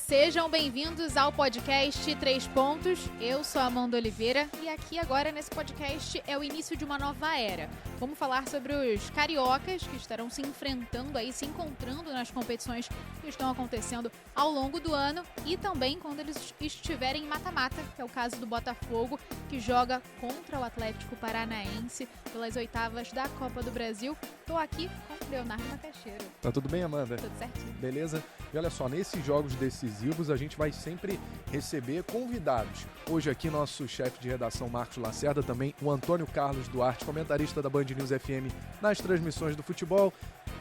sejam bem-vindos ao podcast 3 Pontos. Eu sou a Amanda Oliveira e aqui agora nesse podcast é o início de uma nova era. Vamos falar sobre os cariocas que estarão se enfrentando aí, se encontrando nas competições que estão acontecendo ao longo do ano e também quando eles estiverem em mata-mata, que é o caso do Botafogo, que joga contra o Atlético Paranaense pelas oitavas da Copa do Brasil. Estou aqui com o Leonardo Macaxeiro. Tá tudo bem, Amanda? Tudo certinho. Beleza? E olha só, nesses jogos decisivos a gente vai sempre receber convidados. Hoje aqui nosso chefe de redação Marcos Lacerda, também o Antônio Carlos Duarte, comentarista da Band News FM nas transmissões do futebol.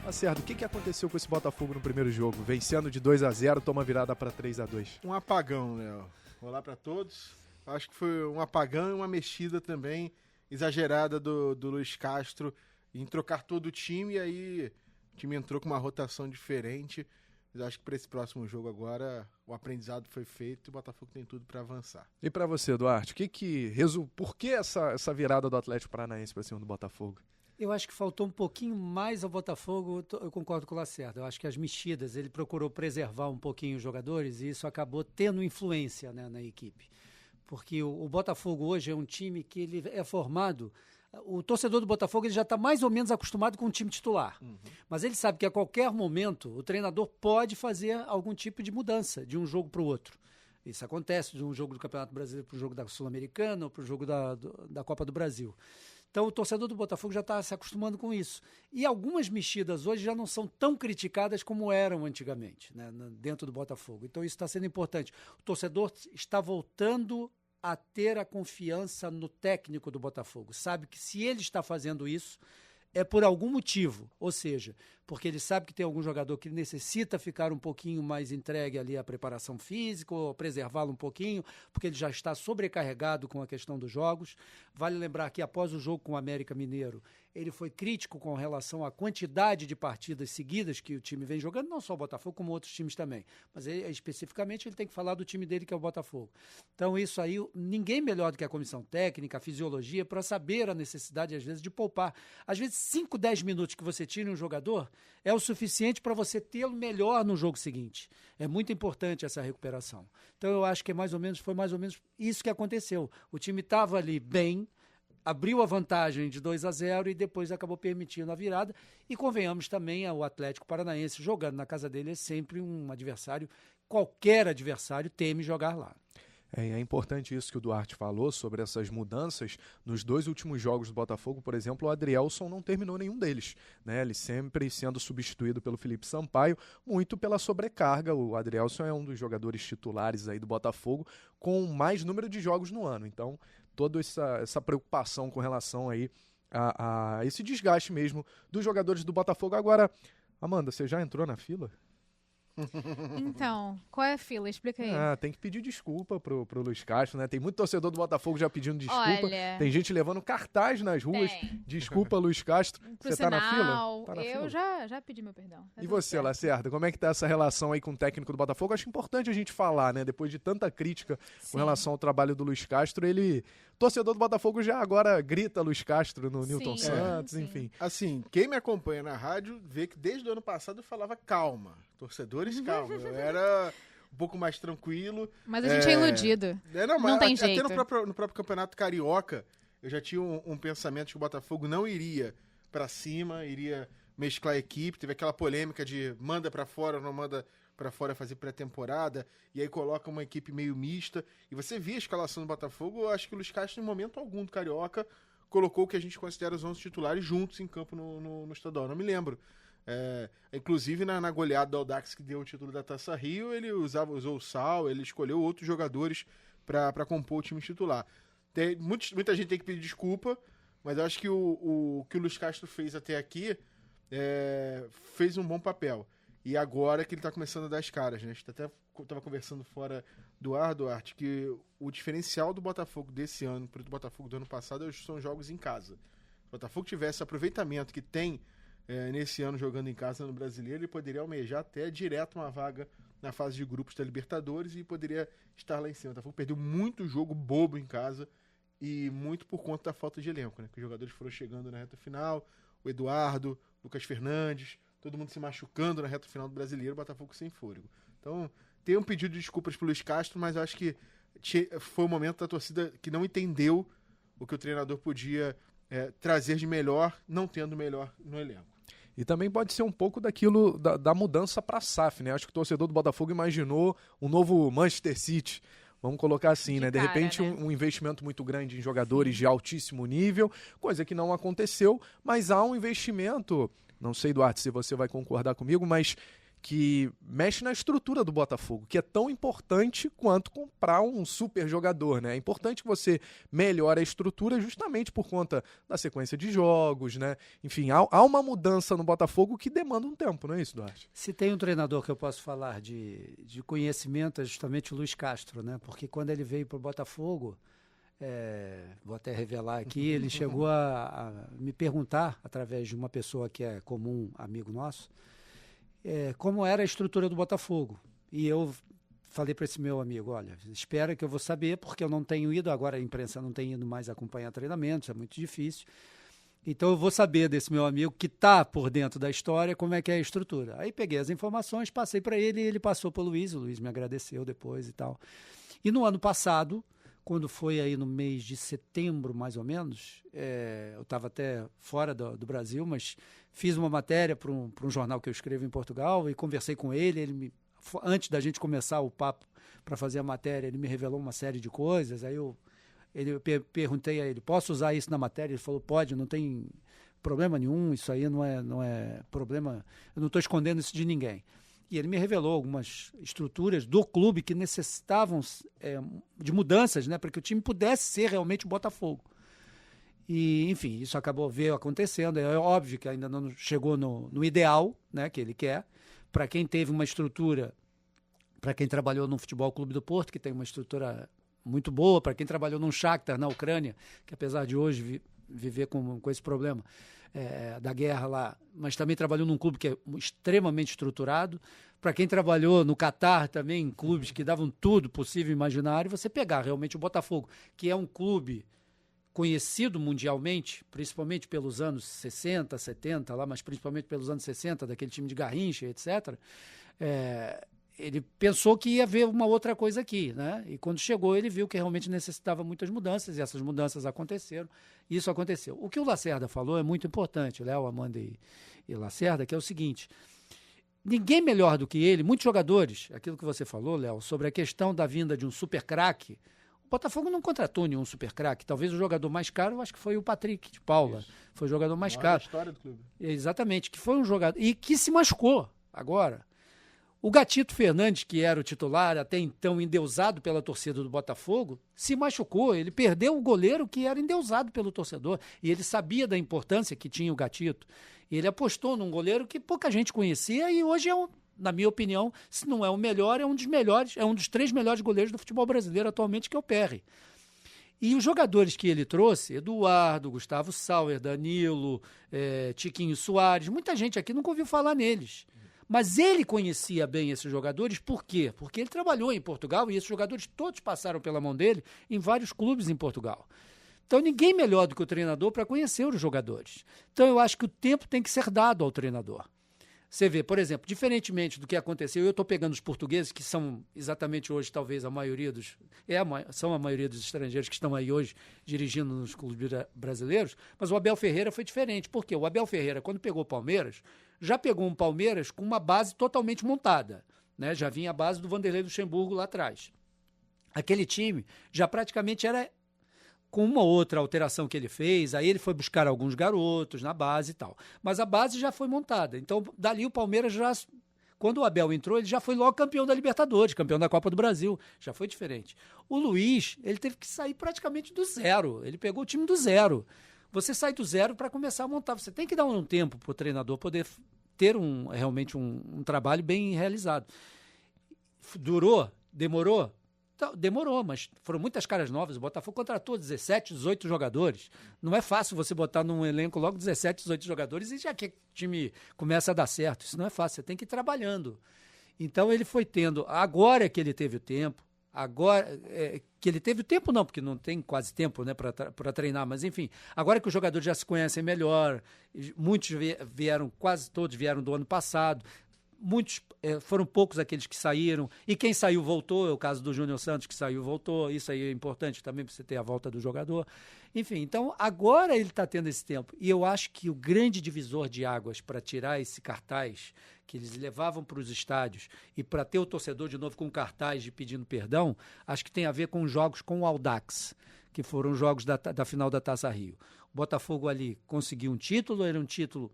Lacerda, o que aconteceu com esse Botafogo no primeiro jogo? Vencendo de 2-0, toma virada para 3-2. Um apagão, Léo. Olá para todos. Acho que foi um apagão e uma mexida também exagerada do Luiz Castro em trocar todo o time, e aí o time entrou com uma rotação diferente. Mas acho que para esse próximo jogo agora o aprendizado foi feito e o Botafogo tem tudo para avançar. E para você, Duarte, por que essa virada do Atlético Paranaense para cima do Botafogo? Eu acho que faltou um pouquinho mais ao Botafogo, eu concordo com o Lacerda. Eu acho que as mexidas, ele procurou preservar um pouquinho os jogadores e isso acabou tendo influência, né, na equipe. Porque o Botafogo hoje é um time que ele é formado. O torcedor do Botafogo ele já está mais ou menos acostumado com o time titular. Mas ele sabe que a qualquer momento o treinador pode fazer algum tipo de mudança de um jogo para o outro. Isso acontece de um jogo do Campeonato Brasileiro para o jogo da Sul-Americana ou para o jogo da Copa do Brasil. Então o torcedor do Botafogo já está se acostumando com isso. E algumas mexidas hoje já não são tão criticadas como eram antigamente, né, dentro do Botafogo. Então isso está sendo importante. O torcedor está voltando a ter a confiança no técnico do Botafogo. Sabe que se ele está fazendo isso, é por algum motivo. Ou seja, porque ele sabe que tem algum jogador que necessita ficar um pouquinho mais entregue ali à preparação física, ou preservá-lo um pouquinho, porque ele já está sobrecarregado com a questão dos jogos. Vale lembrar que após o jogo com o América Mineiro, ele foi crítico com relação à quantidade de partidas seguidas que o time vem jogando, não só o Botafogo, como outros times também. Mas especificamente ele tem que falar do time dele, que é o Botafogo. Então isso aí, ninguém melhor do que a comissão técnica, a fisiologia, para saber a necessidade, às vezes, de poupar. Às vezes, 5, 10 minutos que você tira um jogador é o suficiente para você tê-lo melhor no jogo seguinte. É muito importante essa recuperação. Então eu acho que foi mais ou menos isso que aconteceu. O time estava ali bem, abriu a vantagem de 2-0 e depois acabou permitindo a virada. E convenhamos também, o Atlético Paranaense jogando na casa dele é sempre um adversário, qualquer adversário teme jogar lá. É importante isso que o Duarte falou sobre essas mudanças. Nos 2 últimos jogos do Botafogo, por exemplo, o Adrielson não terminou nenhum deles, né? Ele sempre sendo substituído pelo Felipe Sampaio, muito pela sobrecarga. O Adrielson é um dos jogadores titulares aí do Botafogo com mais número de jogos no ano. Então, toda essa preocupação com relação aí a esse desgaste mesmo dos jogadores do Botafogo. Agora, Amanda, você já entrou na fila? Então, qual é a fila? Explica aí. Tem que pedir desculpa pro Luiz Castro, né? Tem muito torcedor do Botafogo já pedindo desculpa. Olha, tem gente levando cartaz nas ruas. Desculpa, Luiz Castro. Você tá na fila? Tá na eu fila? já pedi meu perdão. E você, Lacerda, como é que tá essa relação aí com o técnico do Botafogo? Acho importante a gente falar, né? Depois de tanta crítica com relação ao trabalho do Luiz Castro, torcedor do Botafogo já agora grita Luiz Castro no Newton Santos, enfim. Assim, quem me acompanha na rádio vê que desde o ano passado eu falava calma. Torcedores, calma. Eu era um pouco mais tranquilo. Mas a gente é iludido. Não tem jeito. Até no próprio Campeonato Carioca, eu já tinha um pensamento de que o Botafogo não iria pra cima, iria mesclar a equipe. Teve aquela polêmica de manda pra fora ou não manda pra fora fazer pré-temporada, e aí coloca uma equipe meio mista. E você via a escalação do Botafogo, eu acho que o Luiz Castro, em momento algum do Carioca, colocou o que a gente considera os 11 titulares juntos em campo no estadual. Não me lembro. Inclusive na goleada do Audax que deu o título da Taça Rio, ele usou o Sal, ele escolheu outros jogadores para compor o time titular. Muita gente tem que pedir desculpa, mas eu acho que o que o Luiz Castro fez até aqui fez um bom papel. E agora que ele está começando a dar as caras, né? A gente até estava conversando fora do ar, Duarte, que o diferencial do Botafogo desse ano para o Botafogo do ano passado são jogos em casa. Se o Botafogo tivesse o aproveitamento que tem nesse ano jogando em casa no Brasileiro, ele poderia almejar até direto uma vaga na fase de grupos da Libertadores e poderia estar lá em cima. O Botafogo perdeu muito jogo bobo em casa e muito por conta da falta de elenco, né? Que os jogadores foram chegando na reta final, o Eduardo, Lucas Fernandes, todo mundo se machucando na reta final do Brasileiro, o Botafogo sem fôlego. Então, Tem um pedido de desculpas pro Luiz Castro, mas eu acho que foi o momento da torcida que não entendeu o que o treinador podia trazer de melhor, não tendo melhor no elenco. E também pode ser um pouco daquilo, da mudança para a SAF, né? Acho que o torcedor do Botafogo imaginou um novo Manchester City, vamos colocar assim, né? De repente, né? Um investimento muito grande em jogadores de altíssimo nível, coisa que não aconteceu, mas há um investimento, não sei, Duarte, se você vai concordar comigo, mas que mexe na estrutura do Botafogo, que é tão importante quanto comprar um super jogador, né? É importante que você melhore a estrutura justamente por conta da sequência de jogos, né? Enfim, há uma mudança no Botafogo que demanda um tempo, não é isso, Duarte? Se tem um treinador que eu posso falar de conhecimento, é justamente o Luiz Castro, né? Porque quando ele veio para o Botafogo, vou até revelar aqui, ele chegou a me perguntar, através de uma pessoa que é comum, amigo nosso, como era a estrutura do Botafogo. E eu falei para esse meu amigo, olha, espera que eu vou saber, porque eu não tenho ido, agora a imprensa não tem ido mais acompanhar treinamentos, é muito difícil. Então eu vou saber desse meu amigo que está por dentro da história como é que é a estrutura. Aí peguei as informações, passei para ele e ele passou para o Luiz me agradeceu depois e tal. E no ano passado, quando foi aí no mês de setembro, mais ou menos, eu estava até fora do Brasil, mas fiz uma matéria para um jornal que eu escrevo em Portugal e conversei com ele, antes da gente começar o papo para fazer a matéria, ele me revelou uma série de coisas, aí eu perguntei a ele, posso usar isso na matéria? Ele falou, pode, não tem problema nenhum, isso aí não é problema, eu não estou escondendo isso de ninguém. E ele me revelou algumas estruturas do clube que necessitavam de mudanças, né, para que o time pudesse ser realmente o Botafogo. E, enfim, isso veio acontecendo. É óbvio que ainda não chegou no ideal, né, que ele quer. Para quem teve uma estrutura, para quem trabalhou no Futebol Clube do Porto, que tem uma estrutura muito boa, para quem trabalhou num Shakhtar na Ucrânia, que apesar de hoje viver com esse problema da guerra lá, mas também trabalhou num clube que é extremamente estruturado. Para quem trabalhou no Catar também, em clubes que davam tudo possível e imaginário, você pegar realmente o Botafogo, que é um clube conhecido mundialmente, principalmente pelos anos 60, 70, lá, mas principalmente pelos anos 60, daquele time de Garrincha, etc., ele pensou que ia haver uma outra coisa aqui, né? E quando chegou, ele viu que realmente necessitava muitas mudanças, e essas mudanças aconteceram, e isso aconteceu. O que o Lacerda falou é muito importante, Léo, Amanda e Lacerda, que é o seguinte: ninguém melhor do que ele, muitos jogadores, aquilo que você falou, Léo, sobre a questão da vinda de um super craque. O Botafogo não contratou nenhum super craque. Talvez o jogador mais caro, eu acho que foi o Patrick de Paula. Isso. Foi o jogador mais caro. A história do clube. Exatamente, que foi um jogador e que se machucou agora. O Gatito Fernandes, que era o titular, até então endeusado pela torcida do Botafogo, se machucou. Ele perdeu o goleiro que era endeusado pelo torcedor. E ele sabia da importância que tinha o Gatito. Ele apostou num goleiro que pouca gente conhecia e hoje na minha opinião, se não é o melhor, é um dos melhores, é um dos 3 melhores goleiros do futebol brasileiro atualmente, que é o Perry. E os jogadores que ele trouxe, Eduardo, Gustavo Sauer, Danilo, Tiquinho Soares, muita gente aqui nunca ouviu falar neles. Mas ele conhecia bem esses jogadores, por quê? Porque ele trabalhou em Portugal e esses jogadores todos passaram pela mão dele em vários clubes em Portugal. Então ninguém melhor do que o treinador para conhecer os jogadores. Então eu acho que o tempo tem que ser dado ao treinador. Você vê, por exemplo, diferentemente do que aconteceu, eu estou pegando os portugueses, que são exatamente hoje, talvez, a maioria são a maioria dos estrangeiros que estão aí hoje dirigindo nos clubes brasileiros, mas o Abel Ferreira foi diferente. Por quê? O Abel Ferreira, quando pegou o Palmeiras, já pegou um Palmeiras com uma base totalmente montada, né? Já vinha a base do Vanderlei Luxemburgo lá atrás. Aquele time já praticamente era com uma outra alteração que ele fez, aí ele foi buscar alguns garotos na base e tal. Mas a base já foi montada. Então, dali o Palmeiras quando o Abel entrou, ele já foi logo campeão da Libertadores, campeão da Copa do Brasil. Já foi diferente. O Luiz, ele teve que sair praticamente do zero. Ele pegou o time do zero. Você sai do zero para começar a montar. Você tem que dar um tempo para o treinador poder ter realmente um trabalho bem realizado. Demorou? Demorou, mas foram muitas caras novas. O Botafogo contratou 17, 18 jogadores. Não é fácil você botar num elenco logo 17, 18 jogadores e já que o time começa a dar certo. Isso não é fácil, você tem que ir trabalhando. Então ele foi tendo, agora que ele teve o tempo, que ele teve o tempo não, porque não tem quase tempo, né, para treinar, mas enfim, agora que os jogadores já se conhecem melhor, muitos vieram, quase todos vieram do ano passado, foram poucos aqueles que saíram, e quem saiu voltou, é o caso do Júnior Santos, que saiu e voltou, isso aí é importante também para você ter a volta do jogador. Enfim, então agora ele está tendo esse tempo, e eu acho que o grande divisor de águas para tirar esse cartaz que eles levavam para os estádios e para ter o torcedor de novo com cartaz de pedindo perdão, acho que tem a ver com os jogos com o Audax, que foram os jogos da final da Taça Rio. O Botafogo ali conseguiu um título, era um título,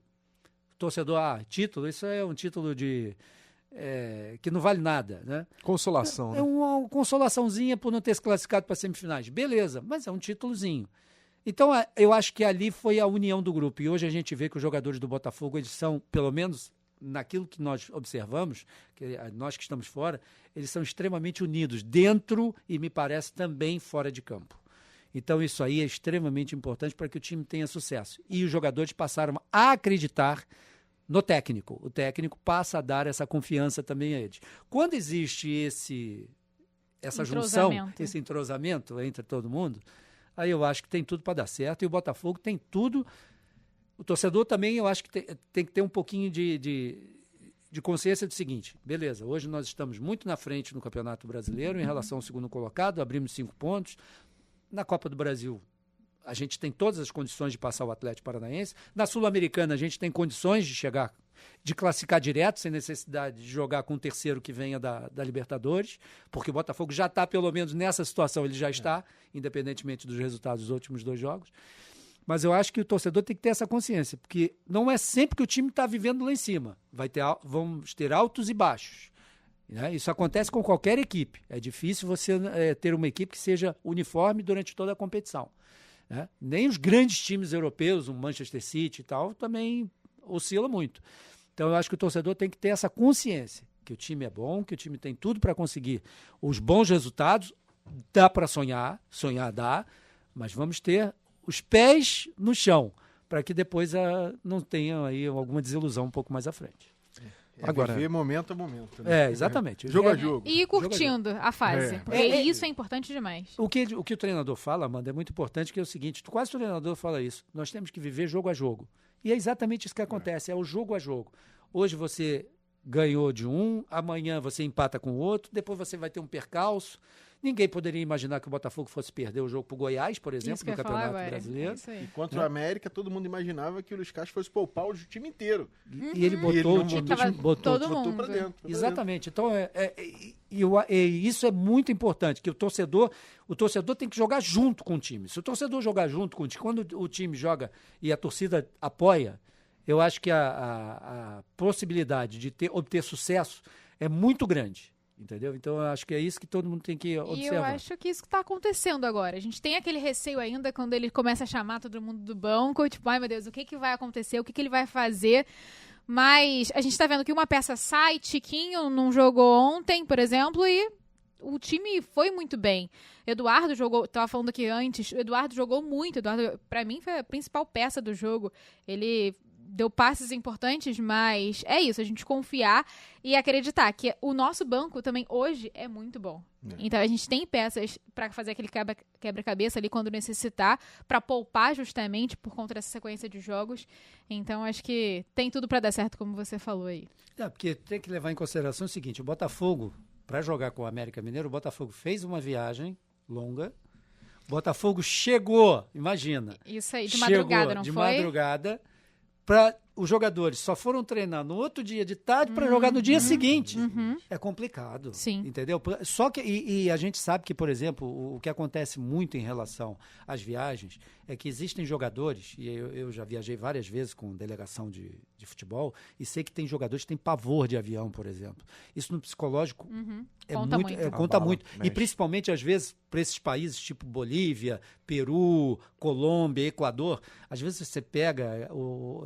torcedor, título, isso é um título que não vale nada, né? Consolação, É uma consolaçãozinha por não ter se classificado para semifinais. Beleza, mas é um títulozinho. Então, eu acho que ali foi a união do grupo. E hoje a gente vê que os jogadores do Botafogo, eles são, pelo menos naquilo que nós observamos, que nós que estamos fora, eles são extremamente unidos, dentro e, me parece, também fora de campo. Então, isso aí é extremamente importante para que o time tenha sucesso. E os jogadores passaram a acreditar no técnico. O técnico passa a dar essa confiança também a eles. Quando existe essa junção, esse entrosamento entre todo mundo, aí eu acho que tem tudo para dar certo. E o Botafogo tem tudo. O torcedor também, eu acho que tem que ter um pouquinho de consciência do seguinte: beleza, hoje nós estamos muito na frente no Campeonato Brasileiro em relação ao segundo colocado, abrimos 5 pontos. Na Copa do Brasil, a gente tem todas as condições de passar o Atlético Paranaense. Na Sul-Americana, a gente tem condições de classificar direto, sem necessidade de jogar com o terceiro que venha da Libertadores, porque o Botafogo já está, pelo menos nessa situação, ele já está, independentemente dos resultados dos últimos 2 jogos. Mas eu acho que o torcedor tem que ter essa consciência, porque não é sempre que o time está vivendo lá em cima. Vamos ter altos e baixos. Né? Isso acontece com qualquer equipe. É difícil você ter uma equipe que seja uniforme durante toda a competição. Né? Nem os grandes times europeus, o Manchester City e tal, também oscila muito. Então eu acho que o torcedor tem que ter essa consciência, que o time é bom, que o time tem tudo para conseguir os bons resultados. Dá para sonhar dá, mas vamos ter os pés no chão, para que depois não tenha aí alguma desilusão um pouco mais à frente. Agora, viver momento a momento. Né? Exatamente. Jogo a jogo. E ir curtindo a fase. Porque isso é importante demais. O que o treinador fala, Amanda, é muito importante, que é o seguinte: quase todo treinador fala isso. Nós temos que viver jogo a jogo. E é exatamente isso que acontece, é o jogo a jogo. Hoje você ganhou de um, amanhã você empata com o outro, depois você vai ter um percalço. Ninguém poderia imaginar que o Botafogo fosse perder o jogo para o Goiás, por exemplo, no Campeonato Brasileiro. E contra o América, todo mundo imaginava que o Luiz Castro fosse poupar o time inteiro. E ele botou o time, botou para dentro. Exatamente. Então, isso é muito importante, que o torcedor tem que jogar junto com o time. Se o torcedor jogar junto com o time, quando o time joga e a torcida apoia, eu acho que a possibilidade de obter sucesso é muito grande. Entendeu? Então, eu acho que é isso que todo mundo tem que observar. E eu acho que isso que está acontecendo agora. A gente tem aquele receio ainda quando ele começa a chamar todo mundo do banco, tipo, ai meu Deus, o que vai acontecer, o que ele vai fazer? Mas a gente está vendo que uma peça sai, Tiquinho não jogou ontem, por exemplo, e o time foi muito bem. Eduardo jogou, estava falando aqui antes, o Eduardo jogou muito. Eduardo, para mim, foi a principal peça do jogo. Ele deu passes importantes, mas é isso, a gente confiar e acreditar que o nosso banco também hoje é muito bom. Então a gente tem peças para fazer aquele quebra-cabeça ali quando necessitar, para poupar justamente por conta dessa sequência de jogos. Então acho que tem tudo para dar certo, como você falou aí. Porque tem que levar em consideração o seguinte: o Botafogo, para jogar com o América Mineiro, o Botafogo fez uma viagem longa, o Botafogo chegou, imagina. Isso aí, de madrugada, não foi? De madrugada. Os jogadores só foram treinar no outro dia de tarde para jogar no dia seguinte. É complicado. Sim. Entendeu? Só que, e a gente sabe que, por exemplo, o que acontece muito em relação às viagens é que existem jogadores, e eu já viajei várias vezes com delegação de futebol, e sei que tem jogadores que têm pavor de avião, por exemplo. Isso no psicológico conta muito. E principalmente, às vezes, para esses países tipo Bolívia, Peru, Colômbia, Equador, às vezes você pega,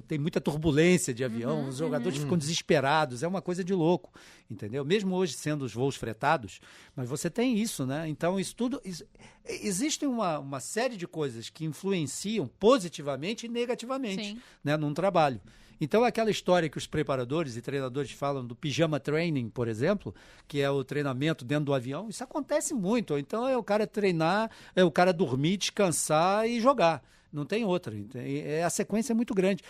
tem muita turbulência de avião, os jogadores ficam desesperados, é uma coisa de louco, entendeu? Mesmo hoje sendo os voos fretados, mas você tem isso, né? Então, isso tudo... Existe uma série de coisas que influenciam positivamente e negativamente, né, num trabalho. Então, aquela história que os preparadores e treinadores falam do pijama training, por exemplo, que é o treinamento dentro do avião, isso acontece muito. Então, é o cara treinar, é o cara dormir, descansar e jogar. Não tem outra. A sequência é muito grande.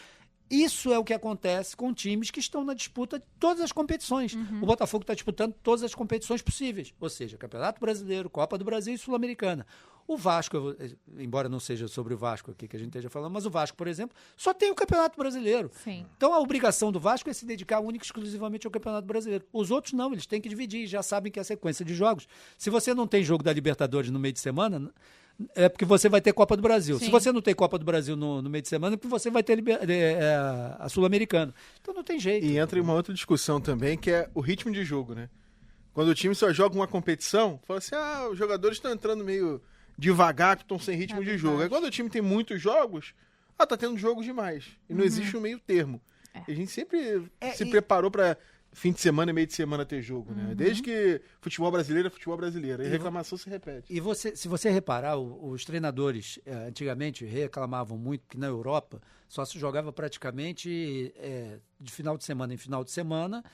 Isso é o que acontece com times que estão na disputa de todas as competições. O Botafogo está disputando todas as competições possíveis, ou seja, Campeonato Brasileiro, Copa do Brasil e Sul-Americana. O Vasco, embora não seja sobre o Vasco aqui que a gente esteja falando, mas o Vasco, por exemplo, só tem o Campeonato Brasileiro. Sim. Então a obrigação do Vasco é se dedicar única e exclusivamente ao Campeonato Brasileiro. Os outros não, eles têm que dividir, já sabem que é a sequência de jogos. Se você não tem jogo da Libertadores no meio de semana, é porque você vai ter Copa do Brasil. Sim. Se você não tem Copa do Brasil no meio de semana, é porque você vai ter a Sul-Americana. Então não tem jeito. E entra em uma outra discussão também, que é o ritmo de jogo, né? Quando o time só joga uma competição, fala assim, os jogadores estão entrando meio devagar, que estão sem ritmo de jogo. Aí quando o time tem muitos jogos, tá tendo jogos demais. E não existe um meio termo. E a gente sempre se preparou para fim de semana e meio de semana ter jogo, né? Desde que futebol brasileiro é futebol brasileiro. E reclamação se repete. E se você reparar, os treinadores antigamente reclamavam muito que na Europa só se jogava praticamente de final de semana em final de semana.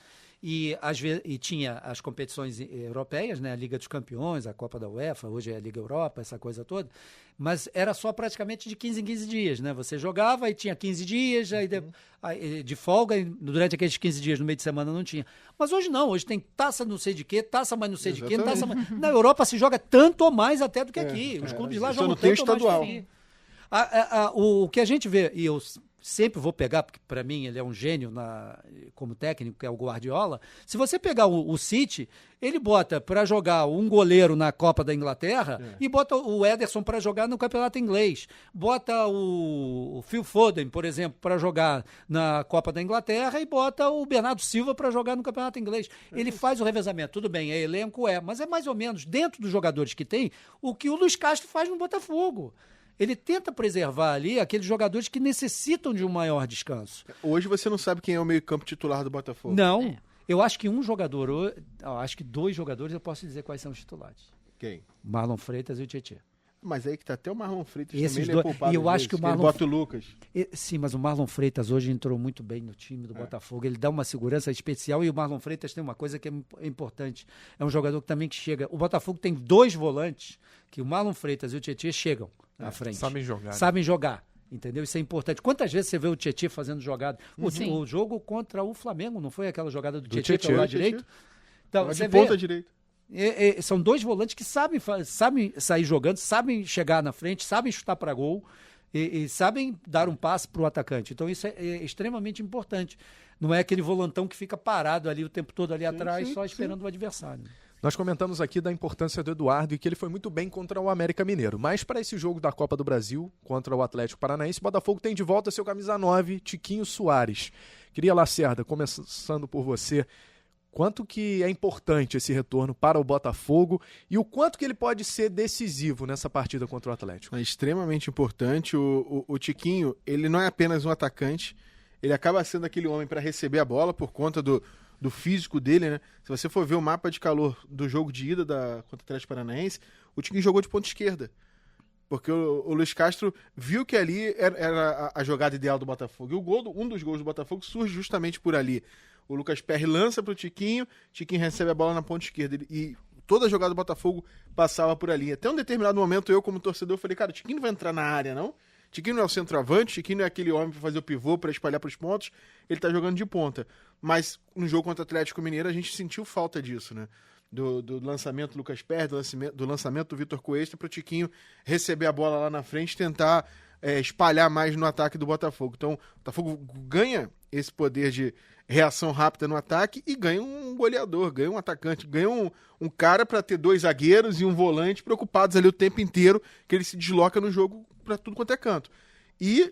E tinha as competições europeias, né? A Liga dos Campeões, a Copa da UEFA, hoje é a Liga Europa, essa coisa toda, mas era só praticamente de 15 em 15 dias, né? Você jogava e tinha 15 dias, aí de folga, e durante aqueles 15 dias no meio de semana não tinha. Mas hoje não, hoje tem taça não sei de quê, taça mais não sei de quê, taça mais... Na Europa se joga tanto ou mais até do que aqui. Os clubes lá jogam tanto ou mais que aqui. O que a gente vê, e eu sempre vou pegar, porque para mim ele é um gênio como técnico, que é o Guardiola. Se você pegar o City, ele bota para jogar um goleiro na Copa da Inglaterra e bota o Ederson para jogar no Campeonato Inglês. Bota o Phil Foden, por exemplo, para jogar na Copa da Inglaterra e bota o Bernardo Silva para jogar no Campeonato Inglês. Ele faz o revezamento. Tudo bem, é elenco, mas é mais ou menos, dentro dos jogadores que tem, o que o Luiz Castro faz no Botafogo. Ele tenta preservar ali aqueles jogadores que necessitam de um maior descanso. Hoje você não sabe quem é o meio-campo titular do Botafogo. Não. Eu acho que acho que 2 jogadores eu posso dizer quais são os titulares. Quem? Marlon Freitas e o Tietê. Mas aí que tá até o Marlon Freitas Esses também, ele é poupado. E eu acho que o Marlon... Ele bota o Lucas. Sim, mas o Marlon Freitas hoje entrou muito bem no time do Botafogo. Ele dá uma segurança especial e o Marlon Freitas tem uma coisa que é importante. É um jogador que também chega... O Botafogo tem 2 volantes que o Marlon Freitas e o Tietê chegam na frente. Sabem jogar. Sabem jogar. Entendeu? Isso é importante. Quantas vezes você vê o Tietê fazendo jogada? O jogo contra o Flamengo, não foi aquela jogada do Tietê pelo lado direito? Então, você vê... ponta direita. São 2 volantes que sabem sair jogando, sabem chegar na frente, sabem chutar para gol e sabem dar um passe para o atacante. Então isso é extremamente importante. Não é aquele volantão que fica parado ali o tempo todo ali atrás, só esperando o adversário. Nós comentamos aqui da importância do Eduardo e que ele foi muito bem contra o América Mineiro. Mas para esse jogo da Copa do Brasil contra o Atlético Paranaense, o Botafogo tem de volta seu camisa 9, Tiquinho Soares. Queria, Lacerda, começando por você, quanto que é importante esse retorno para o Botafogo e o quanto que ele pode ser decisivo nessa partida contra o Atlético? É extremamente importante. O Tiquinho, ele não é apenas um atacante, ele acaba sendo aquele homem para receber a bola por conta do físico dele, né? Se você for ver o mapa de calor do jogo de ida contra o Atlético Paranaense, o Tiquinho jogou de ponta esquerda. Porque o Luiz Castro viu que ali era a jogada ideal do Botafogo. E um dos gols do Botafogo surge justamente por ali. O Lucas Perry lança para o Tiquinho recebe a bola na ponta esquerda. E toda a jogada do Botafogo passava por ali. Até um determinado momento, eu como torcedor, falei, cara, o Tiquinho não vai entrar na área, não? Tiquinho não é o centroavante, Tiquinho não é aquele homem para fazer o pivô, para espalhar para os pontos, ele tá jogando de ponta. Mas no jogo contra o Atlético Mineiro a gente sentiu falta disso, né? Do lançamento do Lucas Perry, do lançamento do Vitor Cuesta para o Tiquinho receber a bola lá na frente e tentar espalhar mais no ataque do Botafogo. Então o Botafogo ganha esse poder de reação rápida no ataque e ganha um goleador, ganha um atacante, ganha um cara para ter 2 zagueiros e um volante preocupados ali o tempo inteiro, que ele se desloca no jogo para tudo quanto é canto. E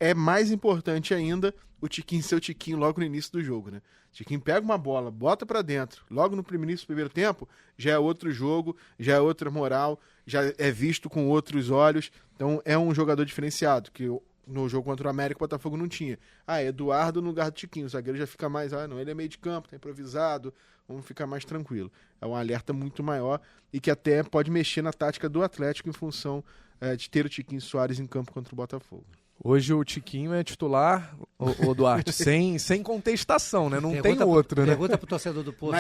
é mais importante ainda o Tiquinho ser o Tiquinho logo no início do jogo, né? O Tiquinho pega uma bola, bota para dentro, logo no início do primeiro tempo, já é outro jogo, já é outra moral, já é visto com outros olhos. Então é um jogador diferenciado, que no jogo contra o América o Botafogo não tinha. Eduardo no lugar do Tiquinho, o zagueiro já fica mais, não, ele é meio de campo, tá improvisado, vamos ficar mais tranquilo. É um alerta muito maior e que até pode mexer na tática do Atlético em função de ter o Tiquinho Soares em campo contra o Botafogo. Hoje o Tiquinho é titular, o Duarte, sem contestação, né? Não pergunta tem outro, né? Pergunta pro torcedor do Poço.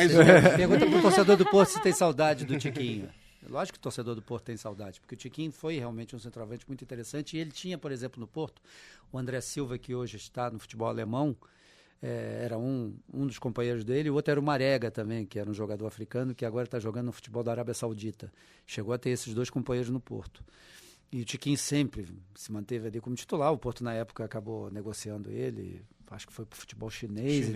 Pergunta pro torcedor do Poço se tem saudade do Tiquinho. Lógico que o torcedor do Porto tem saudade, porque o Tiquinho foi realmente um centroavante muito interessante, e ele tinha, por exemplo, no Porto, o André Silva, que hoje está no futebol alemão, era um dos companheiros dele, o outro era o Marega também, que era um jogador africano, que agora está jogando no futebol da Arábia Saudita. Chegou a ter esses 2 companheiros no Porto. E o Tiquinho sempre se manteve ali como titular. O Porto, na época, acabou negociando ele, acho que foi para o futebol chinês.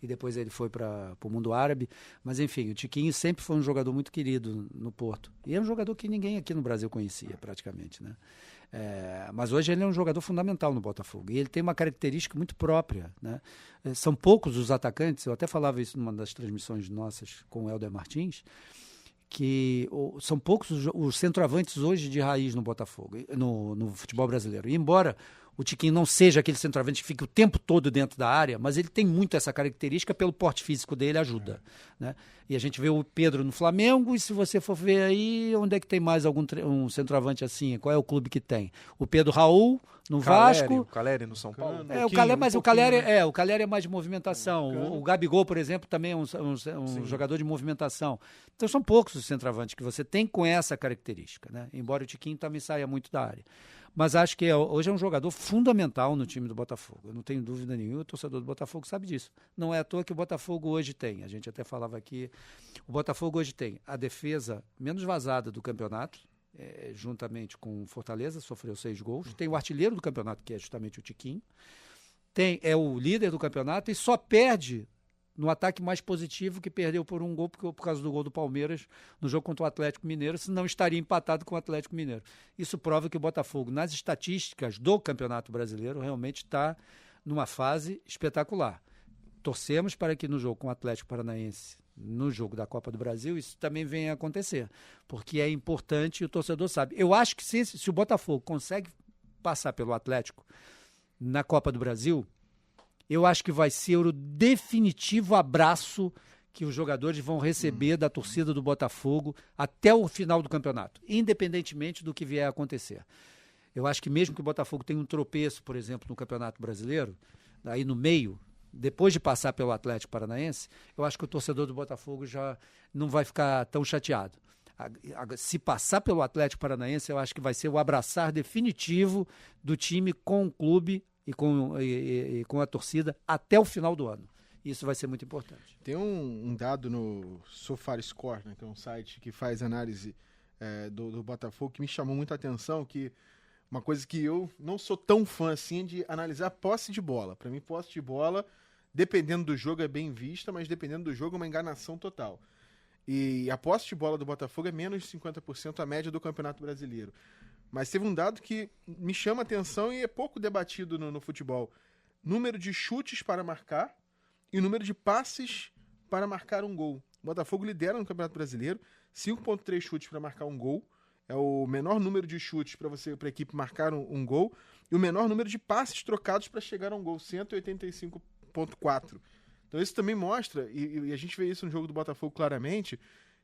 E depois ele foi para o mundo árabe. Mas, enfim, o Tiquinho sempre foi um jogador muito querido no Porto. E é um jogador que ninguém aqui no Brasil conhecia, praticamente, né? Mas hoje ele é um jogador fundamental no Botafogo. E ele tem uma característica muito própria, né? São poucos os atacantes, eu até falava isso numa das transmissões nossas com o Helder Martins, que são poucos os centroavantes hoje de raiz no Botafogo, no futebol brasileiro. E embora o Tiquinho não seja aquele centroavante que fica o tempo todo dentro da área, mas ele tem muito essa característica, pelo porte físico dele, ajuda. Né? E a gente vê o Pedro no Flamengo, e se você for ver aí, onde é que tem mais um centroavante assim? Qual é o clube que tem? O Pedro Raul no Vasco. O Caleri no São Paulo. O Caleri é mais de movimentação. O Gabigol, por exemplo, também é um jogador de movimentação. Então são poucos os centroavantes que você tem com essa característica, né? Embora o Tiquinho também saia muito da área. Mas acho que hoje é um jogador fundamental no time do Botafogo. Eu não tenho dúvida nenhuma, o torcedor do Botafogo sabe disso. Não é à toa que o Botafogo hoje tem. A gente até falava aqui, o Botafogo hoje tem a defesa menos vazada do campeonato, juntamente com o Fortaleza, sofreu 6 gols. Tem o artilheiro do campeonato, que é justamente o Tiquinho. É o líder do campeonato e só perde no ataque mais positivo, que perdeu por 1 gol por causa do gol do Palmeiras no jogo contra o Atlético Mineiro, senão estaria empatado com o Atlético Mineiro. Isso prova que o Botafogo, nas estatísticas do Campeonato Brasileiro, realmente está numa fase espetacular. Torcemos para que no jogo com o Atlético Paranaense, no jogo da Copa do Brasil, isso também venha a acontecer, porque é importante e o torcedor sabe. Eu acho que se o Botafogo consegue passar pelo Atlético na Copa do Brasil, eu acho que vai ser o definitivo abraço que os jogadores vão receber da torcida do Botafogo até o final do campeonato, independentemente do que vier a acontecer. Eu acho que mesmo que o Botafogo tenha um tropeço, por exemplo, no Campeonato Brasileiro, aí no meio, depois de passar pelo Atlético Paranaense, eu acho que o torcedor do Botafogo já não vai ficar tão chateado. Se passar pelo Atlético Paranaense, eu acho que vai ser o abraçar definitivo do time com o clube e com a torcida até o final do ano. Isso vai ser muito importante. Tem um dado no SofaScore, né, que é um site que faz análise do Botafogo, que me chamou muita atenção, que uma coisa que eu não sou tão fã assim de analisar posse de bola. Para mim, posse de bola, dependendo do jogo, é bem vista, mas dependendo do jogo é uma enganação total. E a posse de bola do Botafogo é menos de 50% a média do Campeonato Brasileiro. Mas teve um dado que me chama a atenção e é pouco debatido no futebol. Número de chutes para marcar e número de passes para marcar um gol. O Botafogo lidera no Campeonato Brasileiro, 5,3 chutes para marcar um gol. É o menor número de chutes para a equipe marcar um gol. E o menor número de passes trocados para chegar a um gol, 185,4. Então isso também mostra, e a gente vê isso no jogo do Botafogo claramente,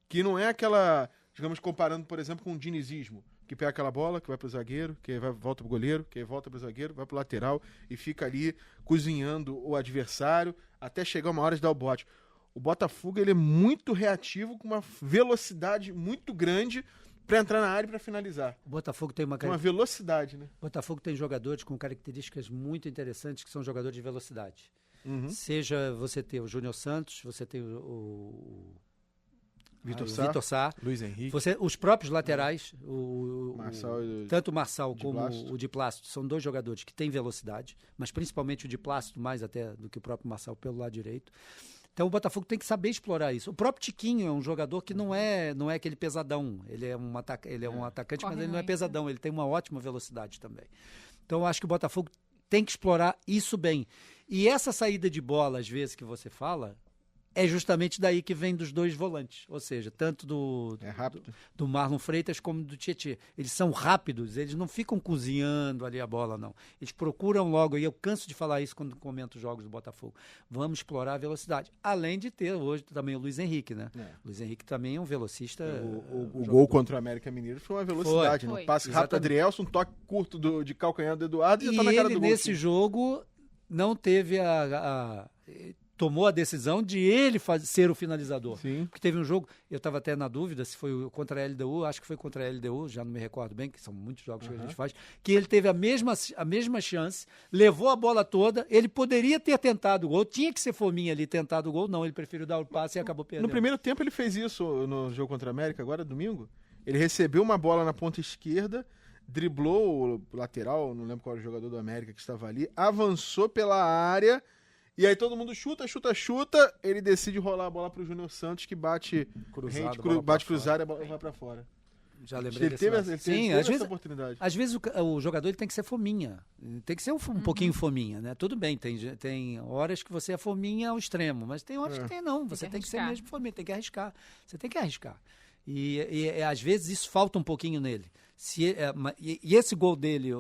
que não é aquela, digamos, comparando, por exemplo, com o dinizismo, que pega aquela bola, que vai pro zagueiro, que volta pro goleiro, que volta pro zagueiro, vai pro lateral e fica ali cozinhando o adversário até chegar uma hora de dar o bote. O Botafogo ele é muito reativo, com uma velocidade muito grande para entrar na área e para finalizar. O Botafogo tem uma velocidade, né? O Botafogo tem jogadores com características muito interessantes, que são jogadores de velocidade. Uhum. Seja você ter o Júnior Santos, você tem o Vitor Sá, Luiz Henrique. Os próprios laterais, tanto o Marçal como o Di Plácido, são 2 jogadores que têm velocidade, mas principalmente o Di Plácido mais até do que o próprio Marçal pelo lado direito. Então o Botafogo tem que saber explorar isso. O próprio Tiquinho é um jogador que não é aquele pesadão. Ele é um atacante, mas ele não é pesadão. Ele tem uma ótima velocidade também. Então eu acho que o Botafogo tem que explorar isso bem. E essa saída de bola, às vezes, que você fala, é justamente daí que vem dos 2 volantes. Ou seja, tanto do Marlon Freitas como do Tietê. Eles são rápidos, eles não ficam cozinhando ali a bola, não. Eles procuram logo, e eu canso de falar isso quando comento os jogos do Botafogo, vamos explorar a velocidade. Além de ter hoje também o Luiz Henrique, né? O Luiz Henrique também é um velocista. O gol contra o América Mineiro foi uma velocidade, né? Passe rápido do Adrielson, um toque curto de calcanhar do Eduardo e já tá na cara do gol. Nesse jogo não teve tomou a decisão de ele ser o finalizador. Sim. Porque teve um jogo, eu estava até na dúvida se foi contra a LDU, acho que foi contra a LDU, já não me recordo bem, que são muitos jogos que a gente faz, que ele teve a mesma chance, levou a bola toda, ele poderia ter tentado o gol, tinha que ser fominha ali, tentado o gol, não, ele preferiu dar o passe e acabou perdendo. No primeiro tempo ele fez isso no jogo contra a América, agora domingo. Ele recebeu uma bola na ponta esquerda, driblou o lateral, não lembro qual era o jogador do América que estava ali, avançou pela área, e aí todo mundo chuta, ele decide rolar a bola pro Júnior Santos, que bate Cruzado, bate cruzado e a bola vai pra fora. Já lembrei Ele teve essa essa oportunidade. Às vezes o jogador ele tem que ser fominha, tem que ser um pouquinho fominha, né? Tudo bem, tem horas que você é fominha ao extremo, mas tem horas que tem não, você tem que ser mesmo fominha, tem que arriscar, você tem que arriscar. E às vezes isso falta um pouquinho nele. E esse gol dele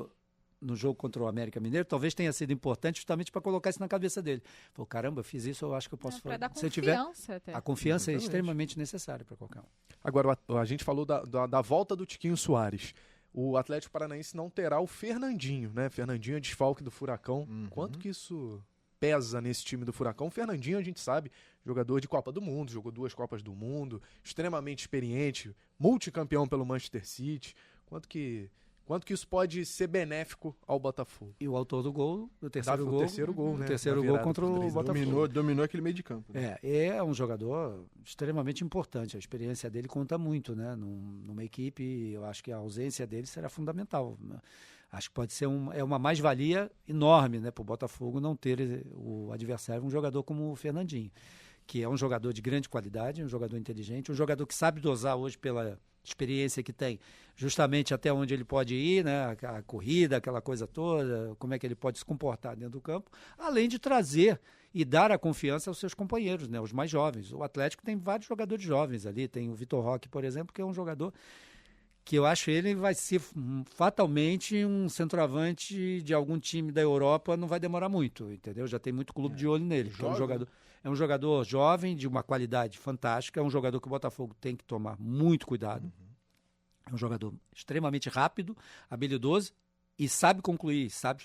no jogo contra o América Mineiro talvez tenha sido importante justamente para colocar isso na cabeça dele. Pô, caramba, eu fiz isso, eu acho que eu posso fazer. Para dar Se eu tiver, até. a confiança é extremamente necessária para qualquer um. Agora, a gente falou da volta do Tiquinho Soares. O Atlético Paranaense não terá o Fernandinho, né? Fernandinho é desfalque do Furacão. Quanto que isso pesa nesse time do Furacão? O Fernandinho, a gente sabe, jogador de Copa do Mundo, jogou 2 Copas do Mundo, extremamente experiente, multicampeão pelo Manchester City. Quanto que isso pode ser benéfico ao Botafogo? E o autor do gol, do terceiro gol. O terceiro gol, né? O terceiro gol contra o Botafogo. Dominou aquele meio de campo. Né? É um jogador extremamente importante. A experiência dele conta muito, né? Numa equipe, eu acho que a ausência dele será fundamental. Acho que pode ser uma mais-valia enorme, né, para o Botafogo não ter o adversário um jogador como o Fernandinho, que é um jogador de grande qualidade, um jogador inteligente, um jogador que sabe dosar hoje pela experiência que tem, justamente até onde ele pode ir, né, a corrida, aquela coisa toda, como é que ele pode se comportar dentro do campo, além de trazer e dar a confiança aos seus companheiros, né, os mais jovens. O Atlético tem vários jogadores jovens ali, tem o Vitor Roque, por exemplo, que é um jogador que eu acho ele vai ser fatalmente um centroavante de algum time da Europa, não vai demorar muito, entendeu? Já tem muito clube de olho nele. É um jogador jovem, de uma qualidade fantástica, é um jogador que o Botafogo tem que tomar muito cuidado. É um jogador extremamente rápido, habilidoso e sabe concluir, sabe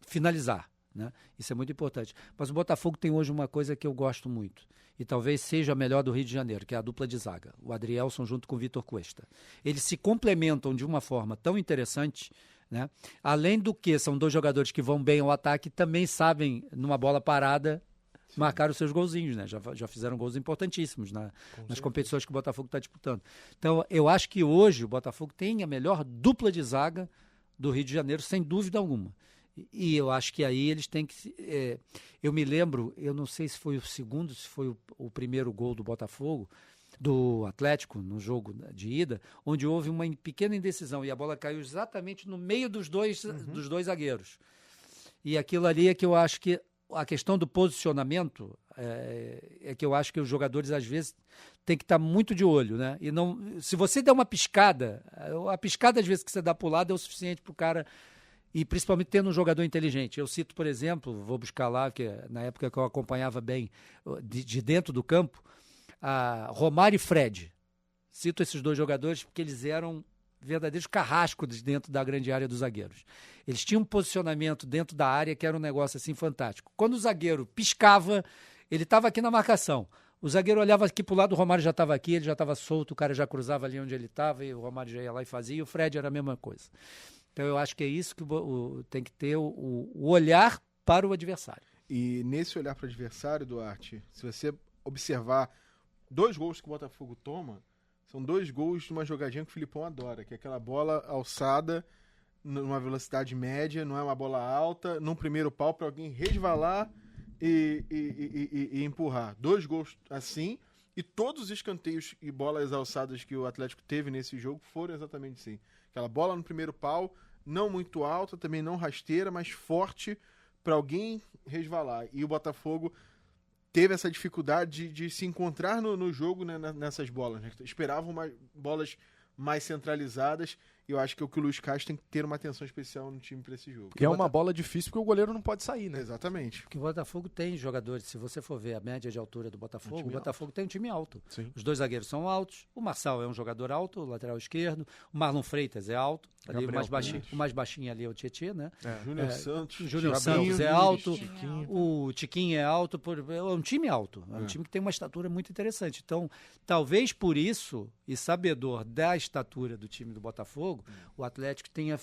finalizar, né? Isso é muito importante. Mas o Botafogo tem hoje uma coisa que eu gosto muito, e talvez seja a melhor do Rio de Janeiro, que é a dupla de zaga, o Adrielson junto com o Vitor Cuesta. Eles se complementam de uma forma tão interessante, né? Além do que são 2 jogadores que vão bem ao ataque, também sabem, numa bola parada, marcar os seus golzinhos, né? Já fizeram gols importantíssimos nas competições que o Botafogo está disputando. Então, eu acho que hoje o Botafogo tem a melhor dupla de zaga do Rio de Janeiro, sem dúvida alguma. E eu acho que aí eles têm que... eu me lembro, eu não sei se foi o segundo, se foi o primeiro gol do Botafogo, do Atlético, no jogo de ida, onde houve uma pequena indecisão e a bola caiu exatamente no meio dos dois zagueiros. E aquilo ali é que eu acho que a questão do posicionamento é que eu acho que os jogadores, às vezes, têm que estar muito de olho, né? E não, se você der uma piscada, a piscada, às vezes, que você dá para o lado é o suficiente para o cara... E principalmente tendo um jogador inteligente. Eu cito, por exemplo, vou buscar lá, que na época que eu acompanhava bem de dentro do campo, a Romário e Fred. Cito esses 2 jogadores porque eles eram verdadeiros carrascos dentro da grande área dos zagueiros. Eles tinham um posicionamento dentro da área que era um negócio assim fantástico. Quando o zagueiro piscava, ele estava aqui na marcação. O zagueiro olhava aqui para o lado, o Romário já estava aqui, ele já estava solto, o cara já cruzava ali onde ele estava e o Romário já ia lá e fazia, e o Fred era a mesma coisa. Então, eu acho que é isso que tem que ter o olhar para o adversário. E nesse olhar para o adversário, Duarte, se você observar 2 gols que o Botafogo toma, são 2 gols de uma jogadinha que o Filipão adora, que é aquela bola alçada numa velocidade média, não é uma bola alta, num primeiro pau para alguém resvalar e empurrar. 2 gols assim, e todos os escanteios e bolas alçadas que o Atlético teve nesse jogo foram exatamente assim. Aquela bola no primeiro pau, não muito alta, também não rasteira, mas forte para alguém resvalar. E o Botafogo teve essa dificuldade de se encontrar no jogo, né, nessas bolas. Né? Esperavam bolas mais centralizadas E eu acho que o Luiz Castro tem que ter uma atenção especial no time para esse jogo. E é uma bola difícil porque o goleiro não pode sair, né? Exatamente. Porque o Botafogo tem jogadores, se você for ver a média de altura do Botafogo, o Botafogo tem um time alto. Sim. Os dois zagueiros são altos, o Marçal é um jogador alto, o lateral esquerdo, o Marlon Freitas é alto, ali, o mais baixinho ali é o Tietê, né? Júnior Santos. O Júnior Santos é alto, o Tiquinho é alto, é um time alto, é um time que tem uma estatura muito interessante. Então, talvez por isso, e sabedor da estatura do time do Botafogo, o Atlético tenha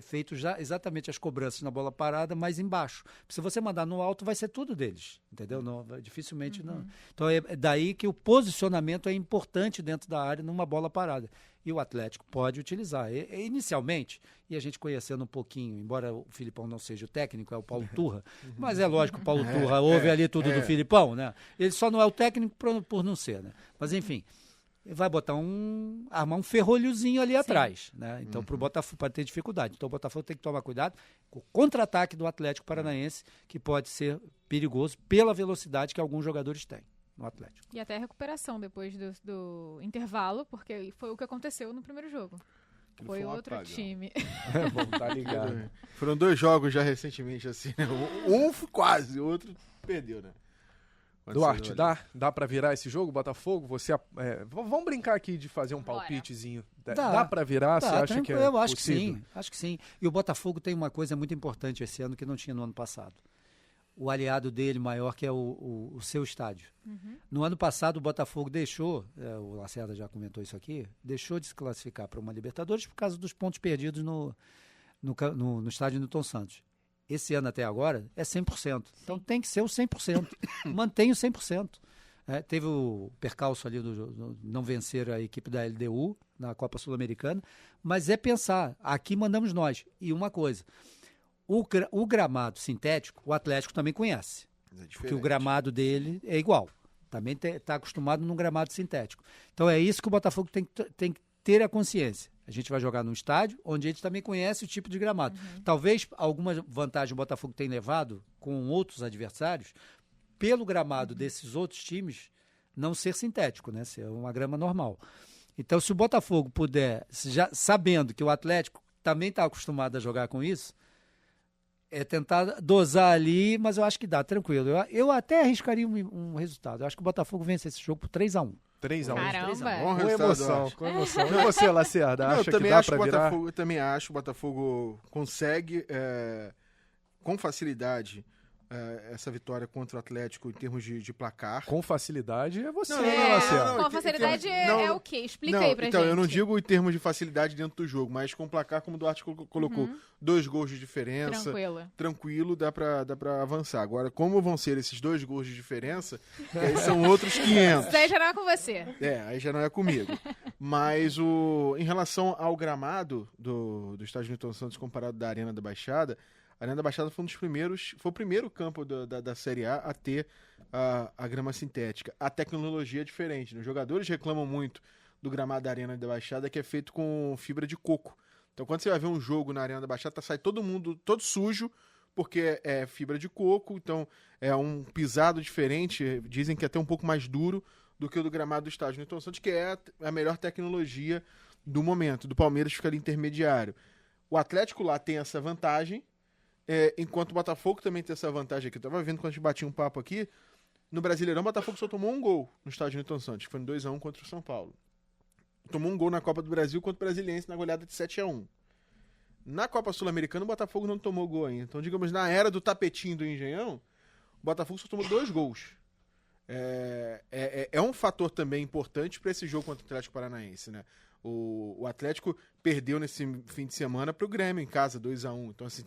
feito já exatamente as cobranças na bola parada, mais embaixo. Se você mandar no alto, vai ser tudo deles, entendeu? Não, dificilmente não. Então é daí que o posicionamento é importante dentro da área numa bola parada. E o Atlético pode utilizar. Inicialmente, e a gente conhecendo um pouquinho, embora o Filipão não seja o técnico, é o Paulo Turra, mas é lógico que o Paulo Turra ouve ali tudo do Filipão, né? Ele só não é o técnico por não ser, né? Mas enfim, vai botar armar um ferrolhozinho ali atrás, né? Então, para o Botafogo pode ter dificuldade. Então, o Botafogo tem que tomar cuidado com o contra-ataque do Atlético Paranaense, que pode ser perigoso pela velocidade que alguns jogadores têm no Atlético. E até a recuperação depois do intervalo, porque foi o que aconteceu no primeiro jogo. Foi outro time. É bom, tá ligado. Foram 2 jogos já recentemente, assim, né? Um foi quase, o outro perdeu, né? Duarte, dá pra virar esse jogo, Botafogo? Vamos brincar aqui de fazer um palpitezinho. Dá pra virar? Você acha que é Eu acho possível? que sim, acho que sim. E o Botafogo tem uma coisa muito importante esse ano que não tinha no ano passado. O aliado dele maior, que é o seu estádio. No ano passado, o Botafogo deixou, o Lacerda já comentou isso aqui, deixou de se classificar para uma Libertadores por causa dos pontos perdidos no estádio Newton Santos. Esse ano até agora é 100%. Então tem que ser o 100%. Mantém o 100%. Teve o percalço ali do não vencer a equipe da LDU na Copa Sul-Americana, mas é pensar, aqui mandamos nós. E uma coisa, o gramado sintético, o Atlético também conhece, porque o gramado dele é igual. Também está acostumado num gramado sintético. Então é isso que o Botafogo tem que ter a consciência. A gente vai jogar num estádio onde eles também conhecem o tipo de gramado. Talvez alguma vantagem o Botafogo tenha levado com outros adversários pelo gramado desses outros times não ser sintético, né? Ser uma grama normal. Então, se o Botafogo puder, já sabendo que o Atlético também está acostumado a jogar com isso, é tentar dosar ali, mas eu acho que dá, tranquilo. Eu até arriscaria um resultado. Eu acho que o Botafogo vence esse jogo por 3-1. 3-1. Caramba! Com emoção. E você, Lacerda, acha que dá pra virar? Eu também acho que o Botafogo consegue, com facilidade, essa vitória contra o Atlético em termos de placar. Com facilidade é você, Não, né, Lacerda? Com facilidade é o quê? Explica aí pra gente. Então, eu não digo em termos de facilidade dentro do jogo, mas com placar, como o Duarte colocou, 2 gols de diferença. Tranquilo, dá pra avançar. Agora, como vão ser esses 2 gols de diferença, aí são outros 500. Isso aí já não é com você. Aí já não é comigo. Mas em relação ao gramado do estádio Newton Santos comparado da Arena da Baixada, a Arena da Baixada foi o primeiro campo da Série A a ter a grama sintética. A tecnologia é diferente, né? Os jogadores reclamam muito do gramado da Arena da Baixada, que é feito com fibra de coco. Então, quando você vai ver um jogo na Arena da Baixada, sai todo mundo todo sujo, porque é fibra de coco, então é um pisado diferente, dizem que é até um pouco mais duro do que o do gramado do estádio Newton Santos, que é a melhor tecnologia do momento. Do Palmeiras fica ali intermediário. O Atlético lá tem essa vantagem, enquanto o Botafogo também tem essa vantagem aqui. Eu tava vendo quando a gente batia um papo aqui, no Brasileirão o Botafogo só tomou um gol no estádio Newton Santos, que foi no 2-1 contra o São Paulo. Tomou um gol na Copa do Brasil contra o Brasiliense na goleada de 7-1. Na Copa Sul-Americana o Botafogo não tomou gol ainda. Então, digamos, na era do tapetinho do Engenhão, o Botafogo só tomou 2 gols. É um fator também importante para esse jogo contra o Atlético Paranaense, né? O Atlético perdeu nesse fim de semana para o Grêmio em casa, 2-1. Então, assim,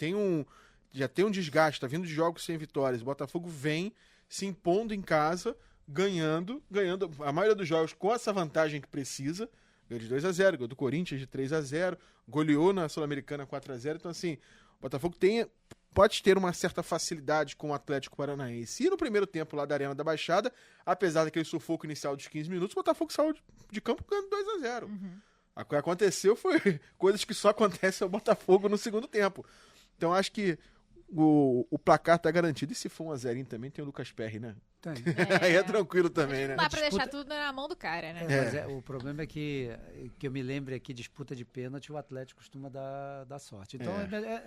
já tem um desgaste, tá vindo de jogos sem vitórias. O Botafogo vem se impondo em casa, ganhando a maioria dos jogos com essa vantagem que precisa. Ganhou de 2-0, ganhou do Corinthians de 3-0, goleou na Sul-Americana 4-0. Então, assim, o Botafogo pode ter uma certa facilidade com o Atlético Paranaense. E no primeiro tempo lá da Arena da Baixada, apesar daquele sufoco inicial dos 15 minutos, o Botafogo saiu de campo ganhando 2-0. O que aconteceu foi coisas que só acontecem ao Botafogo no segundo tempo. Então, acho que o placar tá garantido. E se for 1-0 também, tem o Lucas Perry, né? Tem. Aí é tranquilo também, né? Não dá pra deixar tudo na mão do cara, né? Mas o problema é que eu me lembre aqui, disputa de pênalti, o Atlético costuma dar sorte. Então,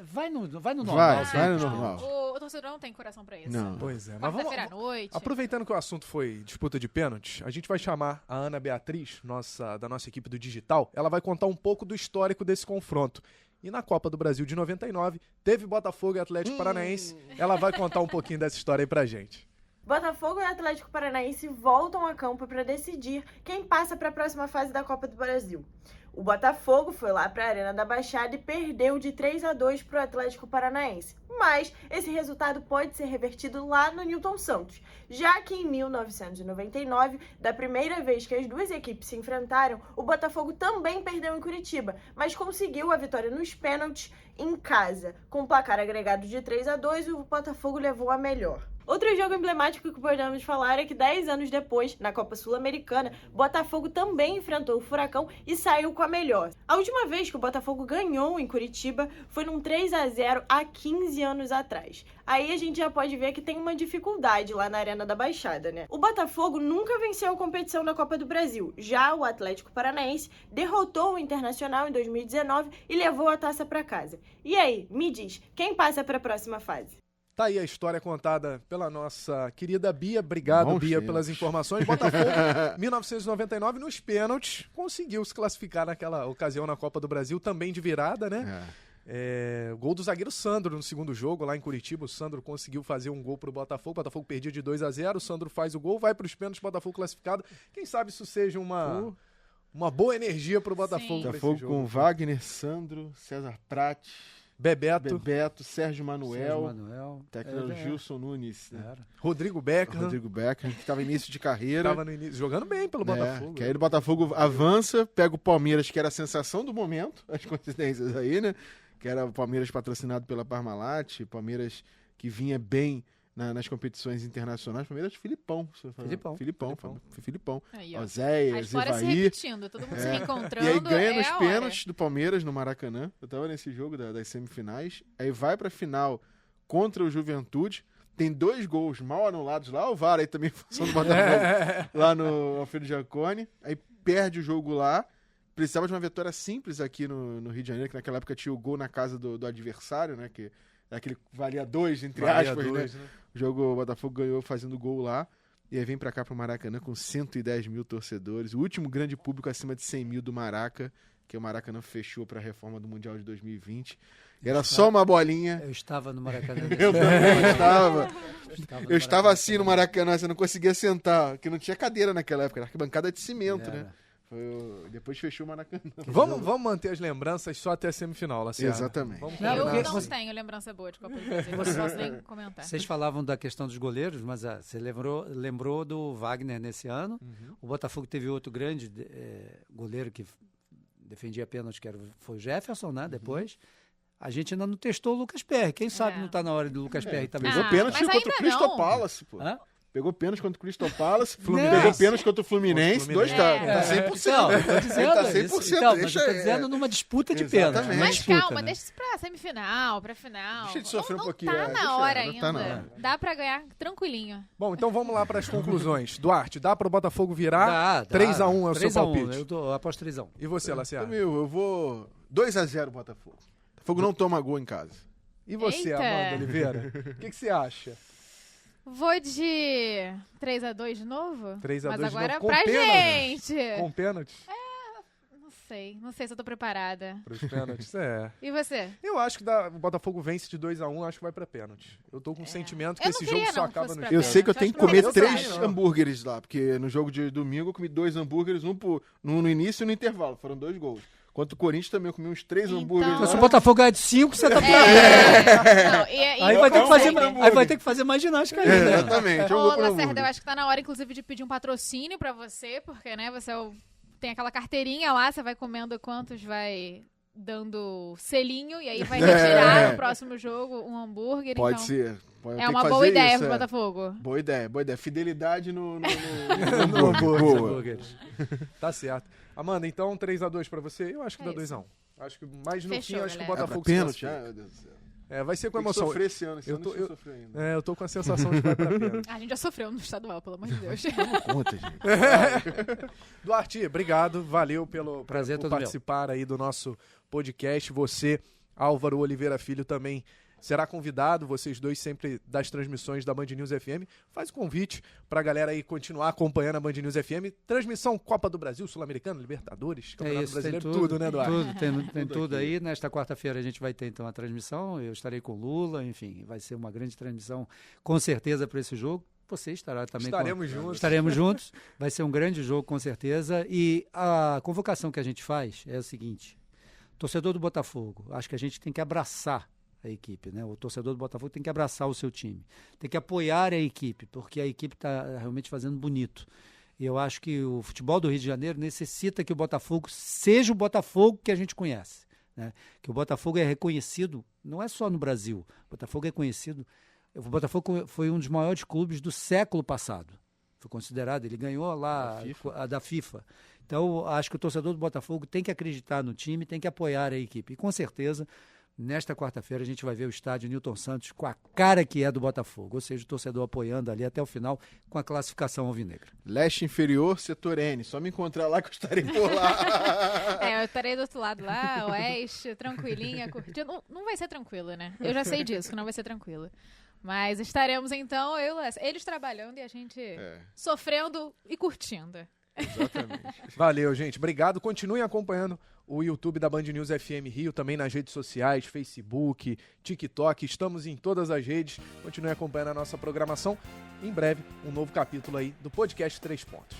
vai no normal. Vai no não. normal. O torcedor não tem coração pra isso. Não. Pois é. Mas Quarta-feira à noite. aproveitando que o assunto foi disputa de pênalti, a gente vai chamar a Ana Beatriz, da nossa equipe do Digital. Ela vai contar um pouco do histórico desse confronto. E na Copa do Brasil de 99, teve Botafogo e Atlético Paranaense. Ela vai contar um pouquinho dessa história aí pra gente. Botafogo e Atlético Paranaense voltam a campo para decidir quem passa para a próxima fase da Copa do Brasil. O Botafogo foi lá para a Arena da Baixada e perdeu de 3-2 para o Atlético Paranaense. Mas esse resultado pode ser revertido lá no Newton Santos, já que em 1999, da primeira vez que as duas equipes se enfrentaram, o Botafogo também perdeu em Curitiba, mas conseguiu a vitória nos pênaltis em casa. Com o placar agregado de 3-2, o Botafogo levou a melhor. Outro jogo emblemático que podemos falar é que 10 anos depois, na Copa Sul-Americana, Botafogo também enfrentou o Furacão e saiu com a melhor. A última vez que o Botafogo ganhou em Curitiba foi num 3-0 há 15 anos atrás. Aí a gente já pode ver que tem uma dificuldade lá na Arena da Baixada, né? O Botafogo nunca venceu a competição da Copa do Brasil. Já o Atlético Paranaense derrotou o Internacional em 2019 e levou a taça para casa. E aí, me diz, quem passa para a próxima fase? Tá aí a história contada pela nossa querida Bia. Obrigado, Bons Bia, tempos. Pelas informações. Botafogo, 1999, nos pênaltis, conseguiu se classificar naquela ocasião na Copa do Brasil, também de virada, né? O gol do zagueiro Sandro no segundo jogo, lá em Curitiba. O Sandro conseguiu fazer um gol pro Botafogo. O Botafogo perdia de 2-0. O Sandro faz o gol, vai pros pênaltis, Botafogo classificado. Quem sabe isso seja uma boa energia pro Botafogo. Botafogo com Wagner, Sandro, César Prat, Bebeto, Sérgio Manuel, técnico Gilson Nunes, né? Rodrigo Becker, que estava no início de carreira. Tava no início, jogando bem pelo Botafogo. Que aí o Botafogo avança, pega o Palmeiras, que era a sensação do momento, as coincidências aí, né? Que era o Palmeiras patrocinado pela Parmalat, Palmeiras que vinha bem nas competições internacionais. Palmeiras Filipão. Aí, ó. Oséias, a história se Ivaí. repetindo, todo mundo se reencontrando. E aí ganha nos a hora. pênaltis do Palmeiras no Maracanã. Eu tava nesse jogo das semifinais. Aí vai pra final contra o Juventude. Tem 2 gols mal anulados lá. O VAR aí também função do Botafogo lá no Alfredo Giacone. Aí perde o jogo lá. Precisava de uma vitória simples aqui no Rio de Janeiro, que naquela época tinha o gol na casa do adversário, né? Que é aquele que valia 2, entre aspas, né? O jogo o Botafogo ganhou fazendo gol lá. E aí vem pra cá pro Maracanã com 110 mil torcedores. O último grande público acima de 100 mil do Maraca, que o Maracanã fechou pra reforma do Mundial de 2020. Era só uma bolinha. Eu estava no Maracanã. Eu também estava. Eu estava assim no Maracanã, você não conseguia sentar, porque não tinha cadeira naquela época, era arquibancada de cimento, né? Depois fechou o Maracanã. Vamos manter as lembranças só até a semifinal, Laciara. Exatamente. Eu não tenho lembrança boa de Copa do Brasil, não posso nem comentar. Vocês falavam da questão dos goleiros, mas você lembrou do Wagner nesse ano. O Botafogo teve outro grande goleiro que defendia pênalti, que foi o Jefferson, né? Depois. A gente ainda não testou o Lucas Perry. Quem sabe não está na hora do Lucas Perry também. Pegou pênalti contra o Crystal Palace, pô. Pegou pênalti contra o Crystal Palace, pegou pênalti contra o Fluminense, 2 tá 100%. Ele tá 100%. Então, mas eu tô dizendo numa disputa de pênalti. Mas calma, deixa isso pra semifinal, pra final. Deixa de sofrer um pouquinho. Tá na hora ainda. Dá pra ganhar tranquilinho. Bom, então vamos lá para as conclusões. Duarte, dá pro Botafogo virar? Dá. 3-1 é o seu palpite. Eu aposto 3-1. E você, Laciara? Eu vou 2-0 Botafogo. Botafogo não toma gol em casa. E você, Amanda Oliveira? O que você acha? Vou de 3-2 de novo? 3-2 Mas agora de novo, pra gente. Com pênalti? Não sei se eu tô preparada. Pros pênaltis, E você? Eu acho que o Botafogo vence de 2-1, acho que vai pra pênalti. Eu tô com o sentimento que esse jogo só acaba no Eu sei que eu tenho que comer Eu 3 hambúrgueres lá, porque no jogo de domingo eu comi 2 hambúrgueres, um no início e no intervalo, foram 2 gols. Quanto o Corinthians também eu comi uns 3 hambúrgueres. Então, se o Botafogo ganhar de 5, você tá Aí vai ter que fazer mais ginástica aí. Exatamente. Ô, Lacerda, eu acho que tá na hora, inclusive, de pedir um patrocínio pra você, porque, né, você tem aquela carteirinha lá, você vai comendo quantos vai dando selinho, e aí vai retirar no próximo jogo um hambúrguer. Pode então... ser. É uma boa ideia pro Botafogo. Boa ideia. Fidelidade no hambúrguer. Tá certo. Amanda, então 3-2 pra você? Eu acho que dá 2-1. Acho que mais no fim, acho que o Botafogo se pênalti. classifica. Meu Deus do céu. Vai ser com Tem que emoção. sofrer esse ano, Eu tô- não sofreu ainda. Eu tô com a sensação de que vai pra pênalti. A gente já sofreu no estadual, pelo amor de Deus. Não conta, gente. Duarte, obrigado, valeu Prazer por todo meu. participar aí do nosso podcast. Você, Álvaro Oliveira Filho, também será convidado, vocês dois sempre das transmissões da Band News FM. Faz o convite pra galera aí continuar acompanhando a Band News FM. Transmissão Copa do Brasil, Sul-Americano, Libertadores, Campeonato Brasileiro, tudo, né, Duarte? Tem tudo aí. Nesta quarta-feira a gente vai ter então a transmissão. Eu estarei com o Lula, enfim, vai ser uma grande transmissão, com certeza, para esse jogo. Você estará também. Estaremos juntos. Vai ser um grande jogo, com certeza. E a convocação que a gente faz é o seguinte: torcedor do Botafogo, acho que a gente tem que abraçar a equipe, né? O torcedor do Botafogo tem que abraçar o seu time, tem que apoiar a equipe, porque a equipe está realmente fazendo bonito. E eu acho que o futebol do Rio de Janeiro necessita que o Botafogo seja o Botafogo que a gente conhece, né? Que o Botafogo é reconhecido, não é só no Brasil, o Botafogo é conhecido. O Botafogo foi um dos maiores clubes do século passado. Foi considerado, ele ganhou lá a da FIFA. Então, acho que o torcedor do Botafogo tem que acreditar no time, tem que apoiar a equipe. E com certeza, nesta quarta-feira, a gente vai ver o estádio Newton Santos com a cara que é do Botafogo. Ou seja, o torcedor apoiando ali até o final com a classificação alvinegra. Leste inferior, setor N. Só me encontrar lá que eu estarei por lá. Eu estarei do outro lado lá, oeste, tranquilinha, curtindo. Não vai ser tranquilo, né? Eu já sei disso, que não vai ser tranquilo. Mas estaremos então, eles trabalhando e a gente sofrendo e curtindo. Exatamente. Valeu, gente. Obrigado. Continuem acompanhando o YouTube da Band News FM Rio, também nas redes sociais, Facebook, TikTok. Estamos em todas as redes. Continuem acompanhando a nossa programação. Em breve, um novo capítulo aí do podcast 3 Pontos.